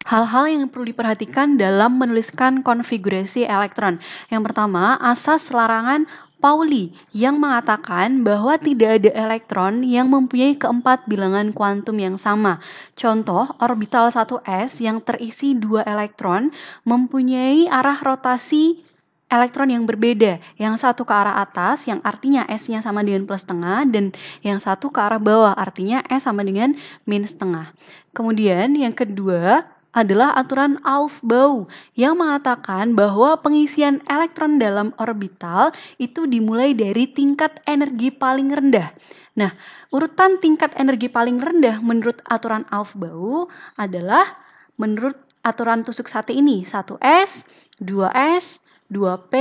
Hal-hal yang perlu diperhatikan dalam menuliskan konfigurasi elektron. Yang pertama, asas larangan Pauli yang mengatakan bahwa tidak ada elektron yang mempunyai keempat bilangan kuantum yang sama. Contoh, orbital 1s yang terisi 2 elektron mempunyai arah rotasi elektron yang berbeda. Yang satu ke arah atas, yang artinya S-nya sama dengan plus setengah, dan yang satu ke arah bawah, artinya S sama dengan min setengah. Kemudian yang kedua adalah aturan Aufbau yang mengatakan bahwa pengisian elektron dalam orbital itu dimulai dari tingkat energi paling rendah. Nah, urutan tingkat energi paling rendah menurut aturan Aufbau adalah menurut aturan tusuk sate ini, 1S, 2S, 2P,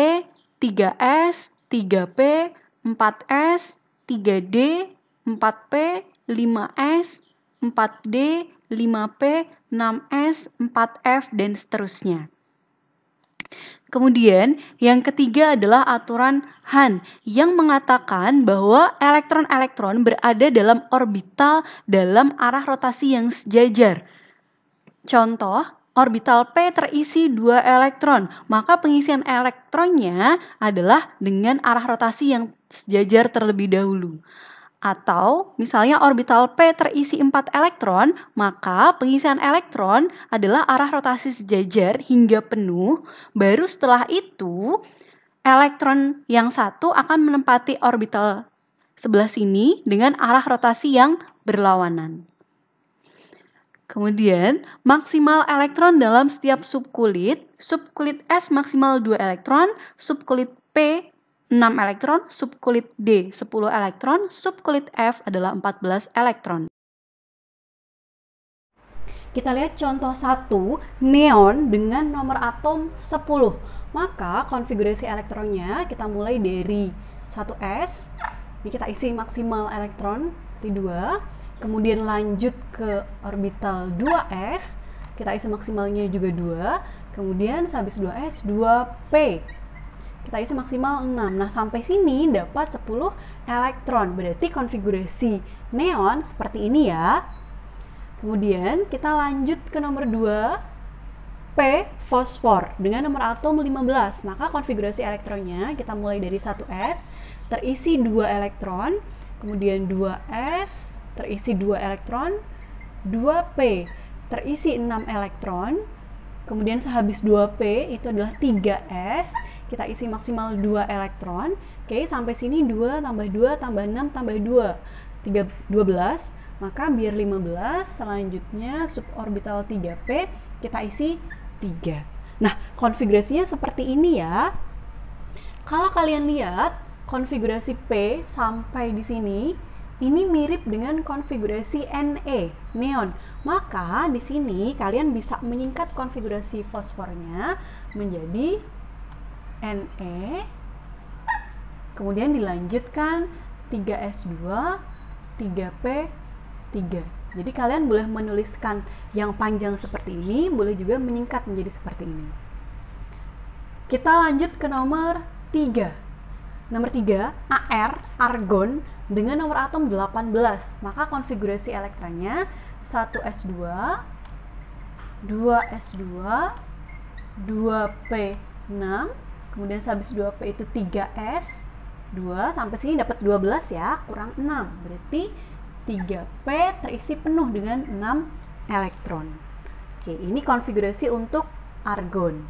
3S, 3P, 4S, 3D, 4P, 5S, 4D, 5P, 6S, 4F, dan seterusnya. Kemudian, yang ketiga adalah aturan Hahn yang mengatakan bahwa elektron-elektron berada dalam orbital dalam arah rotasi yang sejajar. Contoh, orbital P terisi 2 elektron, maka pengisian elektronnya adalah dengan arah rotasi yang sejajar terlebih dahulu. Atau misalnya orbital P terisi 4 elektron, maka pengisian elektron adalah arah rotasi sejajar hingga penuh, baru setelah itu elektron yang satu akan menempati orbital sebelah sini dengan arah rotasi yang berlawanan. Kemudian, maksimal elektron dalam setiap subkulit S maksimal 2 elektron, subkulit P 6 elektron, subkulit D 10 elektron, subkulit F adalah 14 elektron. Kita lihat contoh 1, neon dengan nomor atom 10. Maka konfigurasi elektronnya kita mulai dari 1S, ini kita isi maksimal elektron di 2, kemudian lanjut ke orbital 2S, kita isi maksimalnya juga 2, kemudian sehabis 2S, 2P. Kita isi maksimal 6. Nah, sampai sini dapat 10 elektron. Berarti konfigurasi neon seperti ini ya. Kemudian kita lanjut ke nomor 2, P fosfor dengan nomor atom 15. Maka konfigurasi elektronnya kita mulai dari 1S terisi 2 elektron, kemudian 2S terisi 2 elektron, 2P terisi 6 elektron, kemudian sehabis 2P itu adalah 3S, kita isi maksimal 2 elektron. Oke, sampai sini 2 tambah 2 tambah 6 tambah 2, 12, maka biar 15, selanjutnya suborbital 3P kita isi 3. Nah, konfigurasinya seperti ini ya. Kalau kalian lihat konfigurasi P sampai di sini, ini mirip dengan konfigurasi Ne, neon. Maka di sini kalian bisa menyingkat konfigurasi fosfornya menjadi Ne, kemudian dilanjutkan 3S2, 3P, 3. Jadi kalian boleh menuliskan yang panjang seperti ini, boleh juga menyingkat menjadi seperti ini. Kita lanjut ke nomor 3. Nomor 3, Ar, argon dengan nomor atom 18. Maka konfigurasi elektronnya 1S2, 2S2, 2P6, kemudian sehabis 2P itu 3S, 2, sampai sini dapat 12 ya, kurang 6. Berarti 3P terisi penuh dengan 6 elektron. Oke, ini konfigurasi untuk argon.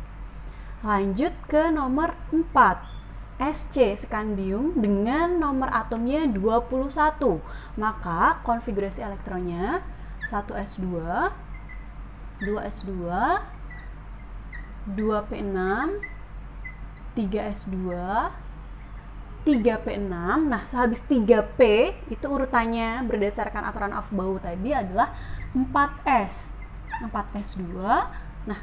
Lanjut ke nomor 4. Sc, skandium dengan nomor atomnya 21. Maka konfigurasi elektronnya 1S2, 2S2, 2P6, 3S2, 3P6. Nah, sehabis 3P itu urutannya berdasarkan aturan Aufbau tadi adalah 4S. 4S2. Nah,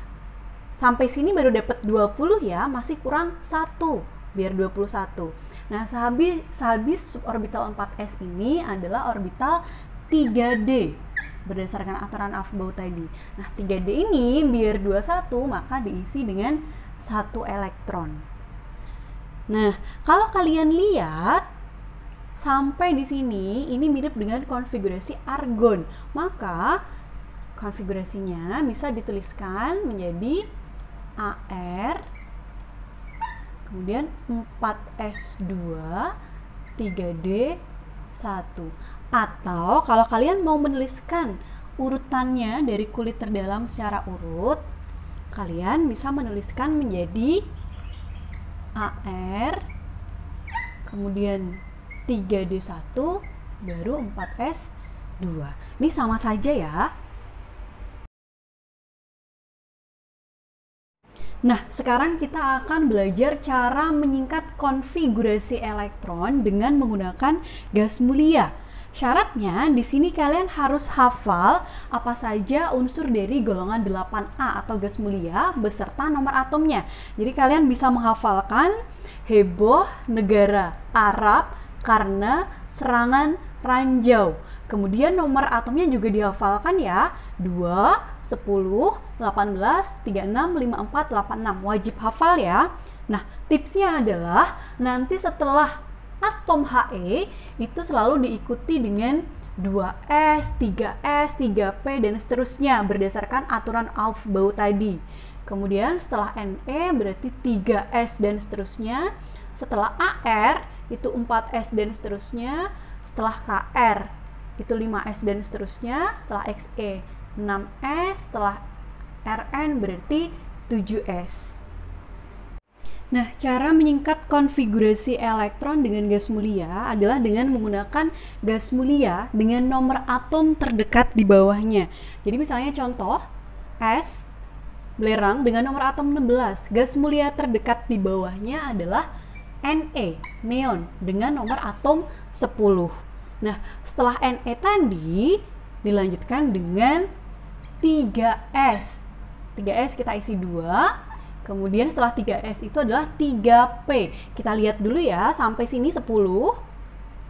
sampai sini baru dapat 20 ya, masih kurang 1 biar 21. Nah, sehabis suborbital 4S ini adalah orbital 3D berdasarkan aturan Aufbau tadi. Nah, 3D ini biar 21 maka diisi dengan 1 elektron. Nah, kalau kalian lihat sampai di sini ini mirip dengan konfigurasi argon. Maka konfigurasinya bisa dituliskan menjadi AR, kemudian 4S2, 3D1. Atau kalau kalian mau menuliskan urutannya dari kulit terdalam secara urut, kalian bisa menuliskan menjadi AR, kemudian 3D1, baru 4S2. Ini sama saja ya. Nah, sekarang kita akan belajar cara menyingkat konfigurasi elektron dengan menggunakan gas mulia. Syaratnya di sini kalian harus hafal apa saja unsur dari golongan 8A atau gas mulia beserta nomor atomnya. Jadi kalian bisa menghafalkan heboh negara Arab karena serangan ranjau. Kemudian nomor atomnya juga dihafalkan ya, 2, 10, 18, 36, 54, 86. Wajib hafal ya. Nah, tipsnya adalah nanti setelah atom He itu selalu diikuti dengan 2S, 3S, 3P, dan seterusnya berdasarkan aturan Aufbau tadi. Kemudian setelah Ne berarti 3S dan seterusnya. Setelah Ar itu 4S dan seterusnya. Setelah Kr itu 5S dan seterusnya. Setelah Xe 6S. Setelah Rn berarti 7S. Nah, cara menyingkat konfigurasi elektron dengan gas mulia adalah dengan menggunakan gas mulia dengan nomor atom terdekat di bawahnya. Jadi misalnya contoh, S belerang dengan nomor atom 16. Gas mulia terdekat di bawahnya adalah Ne, neon, dengan nomor atom 10. Nah, setelah Ne tadi dilanjutkan dengan 3S. 3S kita isi 2. Kemudian setelah 3S itu adalah 3P. Kita lihat dulu ya, sampai sini 10,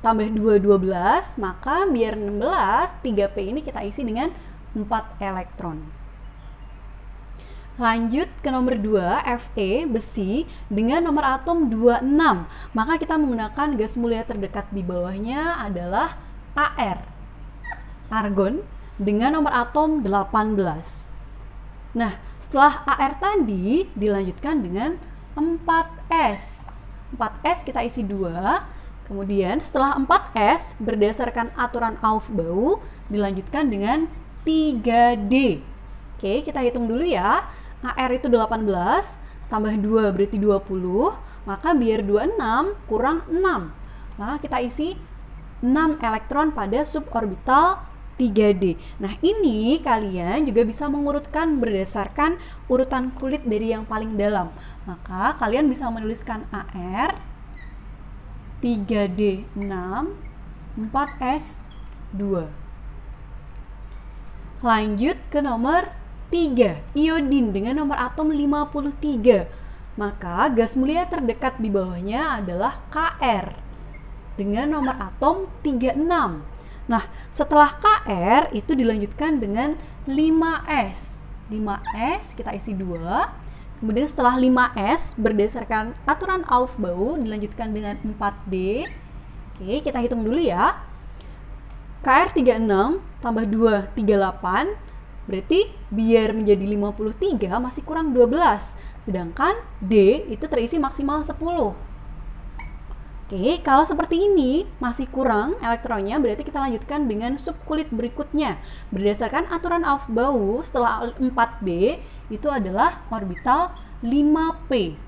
tambah 2, 12, maka biar 16, 3P ini kita isi dengan 4 elektron. Lanjut ke nomor 2, Fe, besi, dengan nomor atom 26. Maka kita menggunakan gas mulia terdekat di bawahnya adalah Ar, argon, dengan nomor atom 18. Nah, setelah Ar tadi dilanjutkan dengan 4S. 4S kita isi 2. Kemudian setelah 4S berdasarkan aturan Aufbau dilanjutkan dengan 3D. Oke, kita hitung dulu ya. Ar itu 18 tambah 2 berarti 20. Maka biar 26 kurang 6. Maka kita isi 6 elektron pada suborbital 3D. Nah, ini kalian juga bisa mengurutkan berdasarkan urutan kulit dari yang paling dalam. Maka kalian bisa menuliskan Ar, 3D 6, 4S 2. Lanjut ke nomor 3, iodin dengan nomor atom 53. Maka gas mulia terdekat di bawahnya adalah Kr dengan nomor atom 36. Nah, setelah Kr itu dilanjutkan dengan 5S. 5S kita isi 2. Kemudian setelah 5S berdasarkan aturan Aufbau dilanjutkan dengan 4D. Oke, kita hitung dulu ya. Kr 36 tambah 2, 38. Berarti biar menjadi 53 masih kurang 12. Sedangkan D itu terisi maksimal 10. Oke, kalau seperti ini masih kurang elektronnya, berarti kita lanjutkan dengan subkulit berikutnya. Berdasarkan aturan Aufbau, setelah 4D itu adalah orbital 5P.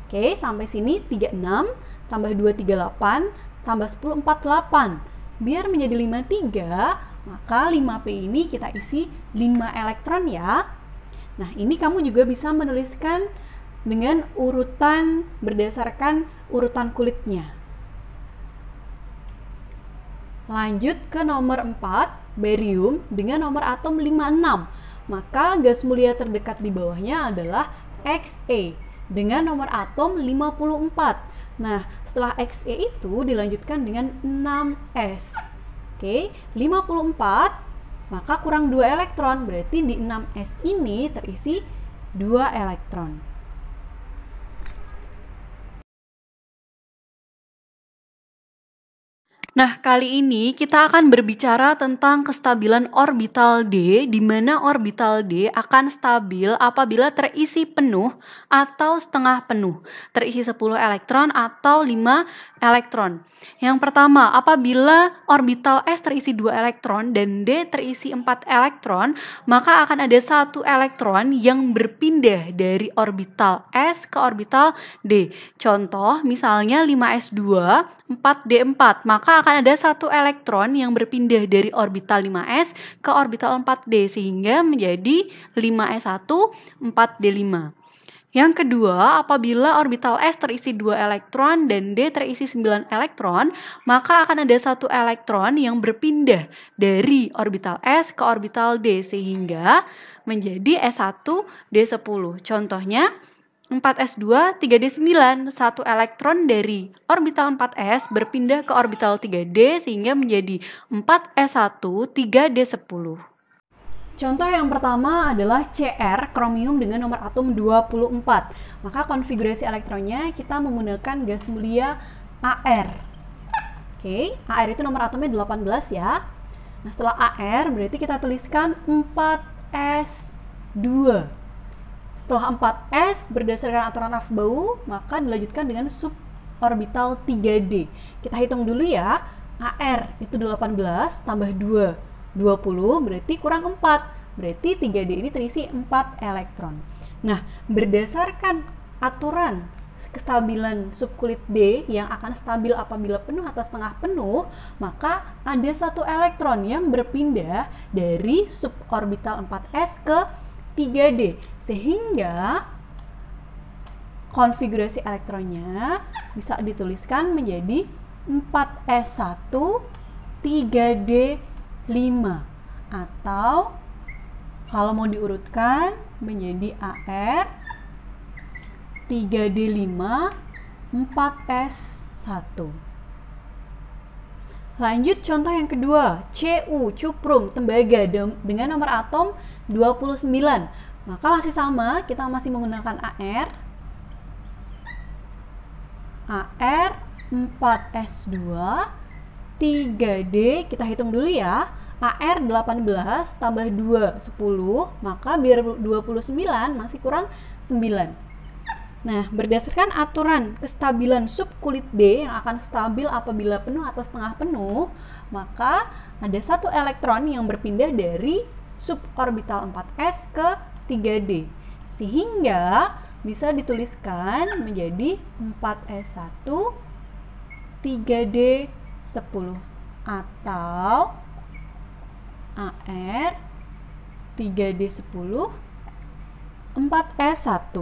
Oke, sampai sini 36 tambah 2, 38 tambah 10, 48. Biar menjadi 53, maka 5P ini kita isi 5 elektron ya. Nah, ini kamu juga bisa menuliskan dengan urutan berdasarkan urutan kulitnya. Lanjut ke nomor 4, barium dengan nomor atom 56. Maka gas mulia terdekat di bawahnya adalah Xe dengan nomor atom 54. Nah, setelah Xe itu dilanjutkan dengan 6S. Oke, 54, maka kurang 2 elektron, berarti di 6S ini terisi 2 elektron. Nah, kali ini kita akan berbicara tentang kestabilan orbital D, di mana orbital D akan stabil apabila terisi penuh atau setengah penuh, terisi 10 elektron atau 5 elektron. Yang pertama, apabila orbital S terisi 2 elektron dan D terisi 4 elektron, maka akan ada 1 elektron yang berpindah dari orbital S ke orbital D. Contoh, misalnya 5s2, 4d4, maka akan ada 1 elektron yang berpindah dari orbital 5s ke orbital 4d sehingga menjadi 5s1, 4d5. Yang kedua, apabila orbital S terisi 2 elektron dan D terisi 9 elektron, maka akan ada 1 elektron yang berpindah dari orbital S ke orbital D sehingga menjadi S1, D10. Contohnya, 4s2, 3d9, 1 elektron dari orbital 4s berpindah ke orbital 3d sehingga menjadi 4s1, 3d10. Contoh yang pertama adalah Cr, kromium dengan nomor atom 24. Maka konfigurasi elektronnya kita menggunakan gas mulia Ar. Oke, Ar itu nomor atomnya 18 ya. Nah, setelah Ar berarti kita tuliskan 4s2. Setelah 4s berdasarkan aturan Aufbau, maka dilanjutkan dengan suborbital 3d. Kita hitung dulu ya. Ar itu 18 tambah 2. 20 berarti kurang 4. Berarti 3D ini terisi 4 elektron. Nah, berdasarkan aturan kestabilan subkulit D yang akan stabil apabila penuh atau setengah penuh, maka ada 1 elektron yang berpindah dari suborbital 4s ke 3D. Sehingga konfigurasi elektronnya bisa dituliskan menjadi 4s1, 3D 5, atau kalau mau diurutkan menjadi Ar 3D5 4s1. Lanjut contoh yang kedua, Cu, cuprum, tembaga dengan nomor atom 29. Maka masih sama, kita masih menggunakan Ar 4s2, 3D, kita hitung dulu ya. Ar 18 tambah 2, 10, maka biar 29 masih kurang 9. Nah, berdasarkan aturan kestabilan subkulit D yang akan stabil apabila penuh atau setengah penuh, maka ada 1 elektron yang berpindah dari suborbital 4s ke 3D. Sehingga bisa dituliskan menjadi 4s1, 3D 10 atau Ar 3D10 4s1.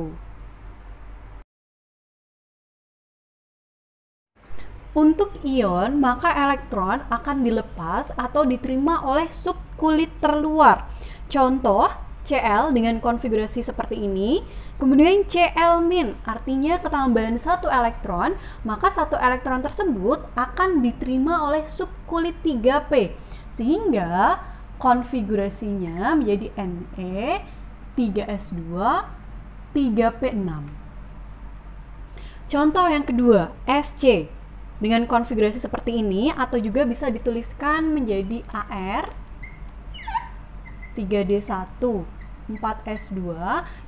Untuk ion, maka elektron akan dilepas atau diterima oleh subkulit terluar. Contoh Cl dengan konfigurasi seperti ini, kemudian Cl-, artinya ketambahan 1 elektron, maka 1 elektron tersebut akan diterima oleh subkulit 3p, sehingga konfigurasinya menjadi Ne, 3s2, 3p6. Contoh yang kedua, Sc dengan konfigurasi seperti ini, atau juga bisa dituliskan menjadi Ar 3D1, 4s2.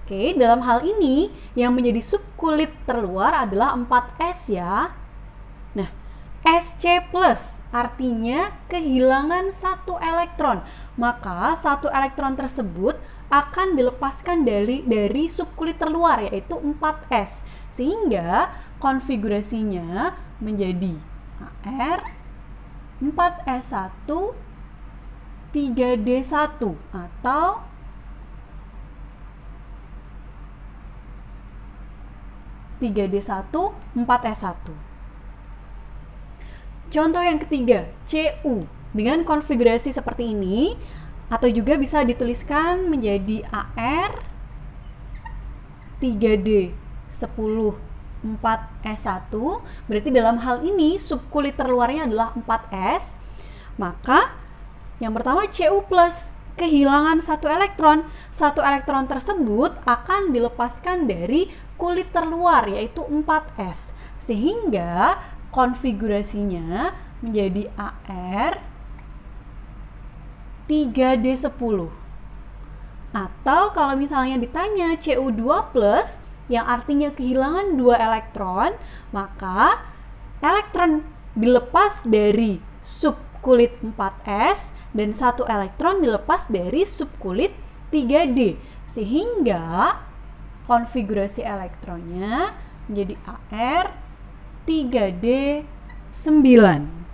Oke, dalam hal ini yang menjadi subkulit terluar adalah 4s ya. Nah, Sc plus artinya kehilangan 1 elektron. Maka 1 elektron tersebut akan dilepaskan dari subkulit terluar, yaitu 4s. Sehingga konfigurasinya menjadi Ar 4s1, 3D1 atau (3D1) 4s1. Contoh yang ketiga, Cu dengan konfigurasi seperti ini, atau juga bisa dituliskan menjadi Ar 3D10 4s1. Berarti dalam hal ini subkulit terluarnya adalah 4s. Maka yang pertama Cu plus, kehilangan 1 elektron. 1 elektron tersebut akan dilepaskan dari kulit terluar, yaitu 4s. Sehingga konfigurasinya menjadi AR 3D10. Atau kalau misalnya ditanya Cu2+, yang artinya kehilangan 2 elektron, maka elektron dilepas dari subkulit 4s dan 1 elektron dilepas dari subkulit 3D. Sehingga konfigurasi elektronnya menjadi AR 3D9.